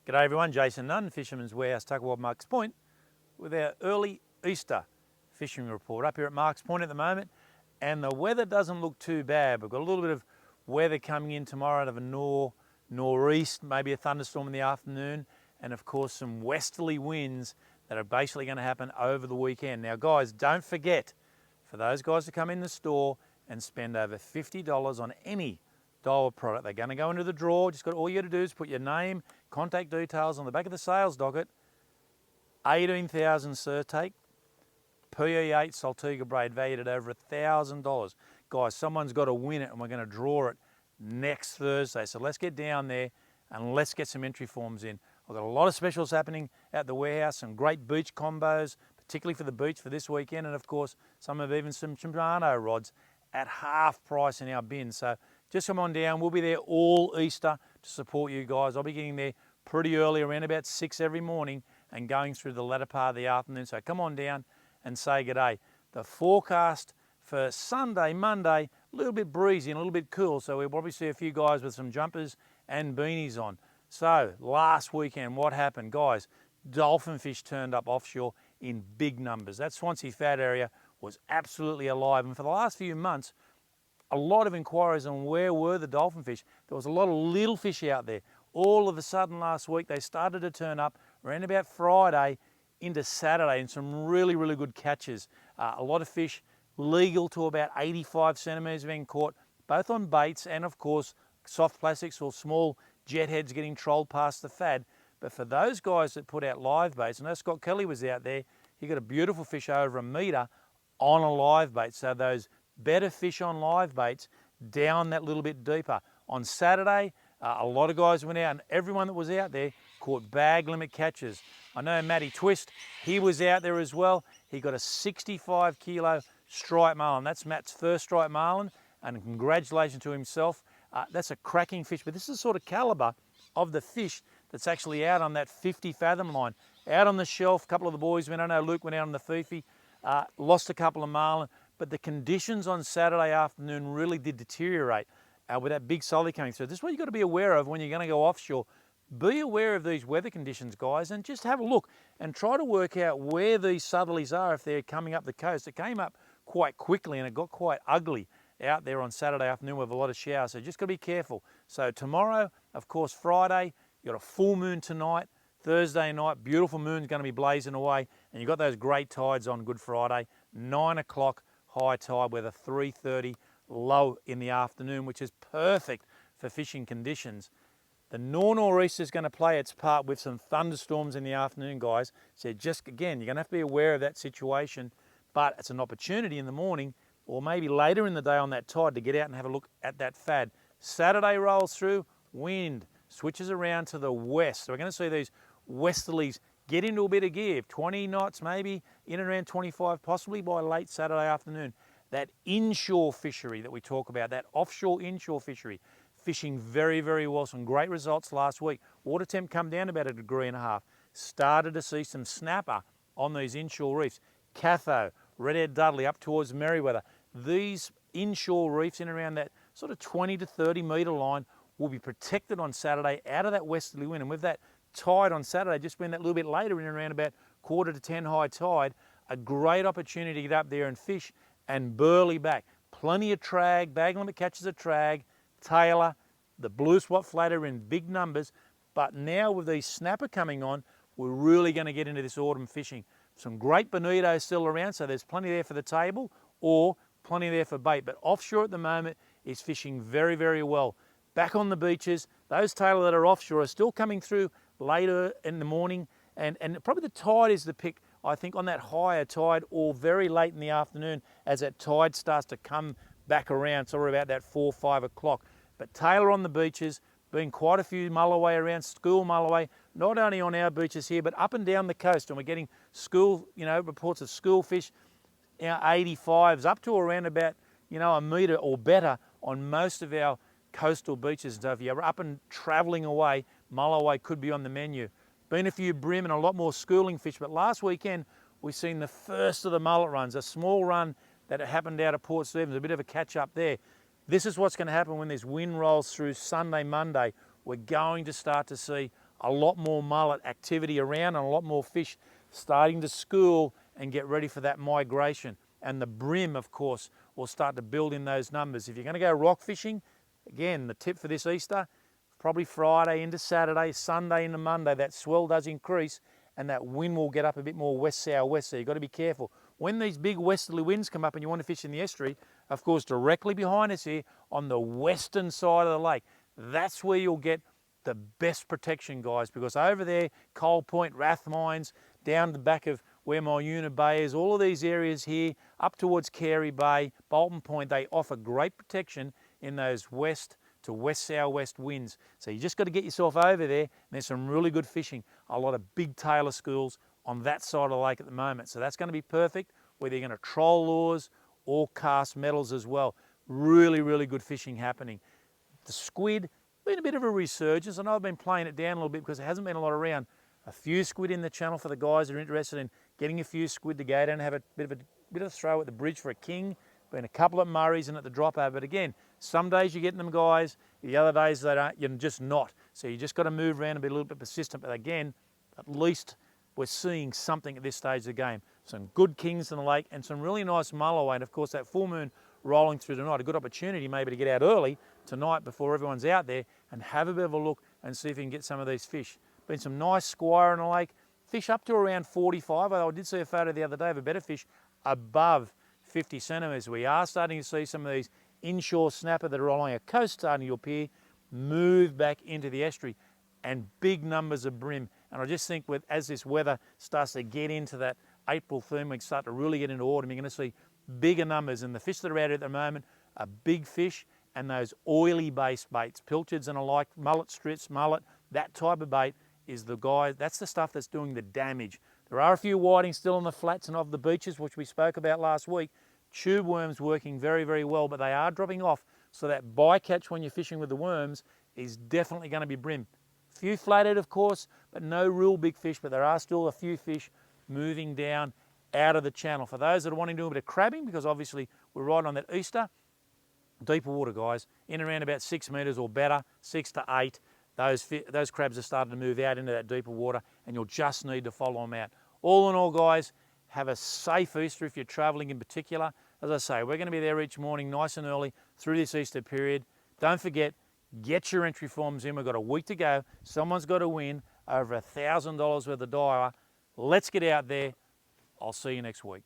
G'day everyone, Jason Nunn, Fisherman's Warehouse, Tuckawatt, Marks Point, with our early Easter fishing report up here at Marks Point at the moment. And the weather doesn't look too bad. We've got a little bit of weather coming in tomorrow out of a nor'east, maybe a thunderstorm in the afternoon, and of course some westerly winds that are basically going to happen over the weekend. Now guys, don't forget, for those guys to come in the store and spend over $50 on any dollar product, they're going to go into the draw. All you got to do is put your name, contact details on the back of the sales docket. 18,000 surtake, PE8 Saltiga braid valued at over $1,000. Guys, someone's got to win it and we're going to draw it next Thursday. So let's get down there and let's get some entry forms in. I've got a lot of specials happening at the warehouse, some great beach combos, particularly for the beach for this weekend, and of course some of even some Shimano rods at half price in our bin. So just come on down. We'll be there all Easter to support you guys. I'll be getting there pretty early, around about 6 every morning, and going through the latter part of the afternoon. So come on down and say g'day. The forecast for Sunday, Monday, a little bit breezy and a little bit cool. So we'll probably see a few guys with some jumpers and beanies on. So last weekend, what happened? Guys, dolphin fish turned up offshore in big numbers. That Swansea Fat area was absolutely alive. And for the last few months, a lot of inquiries on where were the dolphin fish. There was a lot of little fish out there. All of a sudden last week, they started to turn up around about Friday into Saturday, and some really, really good catches. A lot of fish legal to about 85 centimetres being caught, both on baits and of course soft plastics or small jet heads getting trolled past the fad. But for those guys that put out live baits, I know Scott Kelly was out there, he got a beautiful fish over 1 metre on a live bait. So those better fish on live baits down that little bit deeper. On Saturday, a lot of guys went out, and everyone that was out there caught bag limit catches. I know Matty Twist, he was out there as well. He got a 65 kilo striped marlin. That's Matt's first striped marlin, and congratulations to himself. That's a cracking fish, but this is the sort of caliber of the fish that's actually out on that 50 fathom line. Out on the shelf, a couple of the boys went, I know Luke went out on the Fifi, lost a couple of marlin, but the conditions on Saturday afternoon really did deteriorate with that big sully coming through. This is what you've got to be aware of when you're going to go offshore. Be aware of these weather conditions, guys, and just have a look and try to work out where these southerlies are if they're coming up the coast. It came up quite quickly and it got quite ugly out there on Saturday afternoon with a lot of showers, so just got to be careful. So tomorrow, of course, Friday, you've got a full moon tonight. Thursday night, beautiful moon's going to be blazing away, and you've got those great tides on Good Friday. 9 o'clock high tide with a 3:30 low in the afternoon, which is perfect for fishing conditions. The nor'east is going to play its part with some thunderstorms in the afternoon, guys. So just, again, you're going to have to be aware of that situation, but it's an opportunity in the morning or maybe later in the day on that tide to get out and have a look at that fad. Saturday rolls through, wind switches around to the west. So we're going to see these westerlies get into a bit of gear, 20 knots maybe, in and around 25, possibly by late Saturday afternoon. That inshore fishery that we talk about, that offshore inshore fishery, fishing very, very well. Some great results last week. Water temp come down about 1.5 degrees. Started to see some snapper on these inshore reefs. Catho, Redhead Dudley up towards Merriweather. These inshore reefs in around that sort of 20 to 30 metre line will be protected on Saturday out of that westerly wind. And with that tide on Saturday, just being that little bit later in around about 9:45 high tide, a great opportunity to get up there and fish and burley back. Plenty of trag, bag limit catches of trag, tailor, the blue spot flatter in big numbers. But now with these snapper coming on, we're really going to get into this autumn fishing. Some great bonito still around, so there's plenty there for the table or plenty there for bait. But offshore at the moment is fishing very, very well. Back on the beaches, those tailor that are offshore are still coming through later in the morning, and probably the tide is the pick, I think, on that higher tide or very late in the afternoon as that tide starts to come back around, so we're about that 4 or 5 o'clock. But tailor on the beaches, been quite a few mulloway around, school mulloway, not only on our beaches here, but up and down the coast, and we're getting school, reports of school fish, 85s up to around about, 1 metre or better on most of our coastal beaches. So if you're up and travelling away, mulloway could be on the menu. Been a few brim and a lot more schooling fish, but last weekend we've seen the first of the mullet runs, a small run that happened out of Port Stephens, a bit of a catch up there. This is what's going to happen when this wind rolls through Sunday, Monday. We're going to start to see a lot more mullet activity around and a lot more fish starting to school and get ready for that migration. And the bream, of course, will start to build in those numbers. If you're going to go rock fishing, again, the tip for this Easter, probably Friday into Saturday, Sunday into Monday, that swell does increase and that wind will get up a bit more west-southwest, so you've got to be careful. When these big westerly winds come up and you want to fish in the estuary, of course, directly behind us here on the western side of the lake, that's where you'll get the best protection, guys, because over there, Coal Point, Rathmines, down the back of where Myuna Bay is, all of these areas here, up towards Carey Bay, Bolton Point, they offer great protection in those west to west-southwest winds. So you just got to get yourself over there, and there's some really good fishing. A lot of big tailor schools on that side of the lake at the moment. So that's going to be perfect, whether you're going to troll lures or cast metals as well. Really, really good fishing happening. The squid, been a bit of a resurgence. I know I've been playing it down a little bit because there hasn't been a lot around. A few squid in the channel for the guys that are interested in getting a few squid to go down and have a bit of a throw at the bridge for a king. Been a couple of Murrays and at the drop over. But again, some days you're getting them, guys. The other days they don't, you're just not. So you just got to move around and be a little bit persistent. But again, at least we're seeing something at this stage of the game. Some good kings in the lake and some really nice mulloway. And of course, that full moon rolling through tonight, a good opportunity maybe to get out early tonight before everyone's out there and have a bit of a look and see if you can get some of these fish. Been some nice squire in the lake. Fish up to around 45. I did see a photo the other day of a better fish above 50 centimetres. We are starting to see some of these inshore snapper that are along our coast starting to appear, move back into the estuary, and big numbers of bream. And I just think as this weather starts to get into that April theme, we start to really get into autumn, you're going to see bigger numbers. And the fish that are out at the moment are big fish and those oily based baits, pilchards and alike, mullet strips, mullet, that type of bait is the guy, that's the stuff that's doing the damage. There are a few whitings still on the flats and off the beaches, which we spoke about last week. Tube worms working very, very well, but they are dropping off. So that bycatch when you're fishing with the worms is definitely going to be bream. Few flathead, of course, but no real big fish, but there are still a few fish moving down out of the channel. For those that are wanting to do a bit of crabbing, because obviously we're right on that Easter, deeper water, guys, in around about 6 metres or better, 6 to 8. Those crabs are starting to move out into that deeper water, and you'll just need to follow them out. All in all, guys, have a safe Easter if you're travelling in particular. As I say, we're going to be there each morning nice and early through this Easter period. Don't forget, get your entry forms in. We've got a week to go. Someone's got to win over $1,000 worth of diver. Let's get out there. I'll see you next week.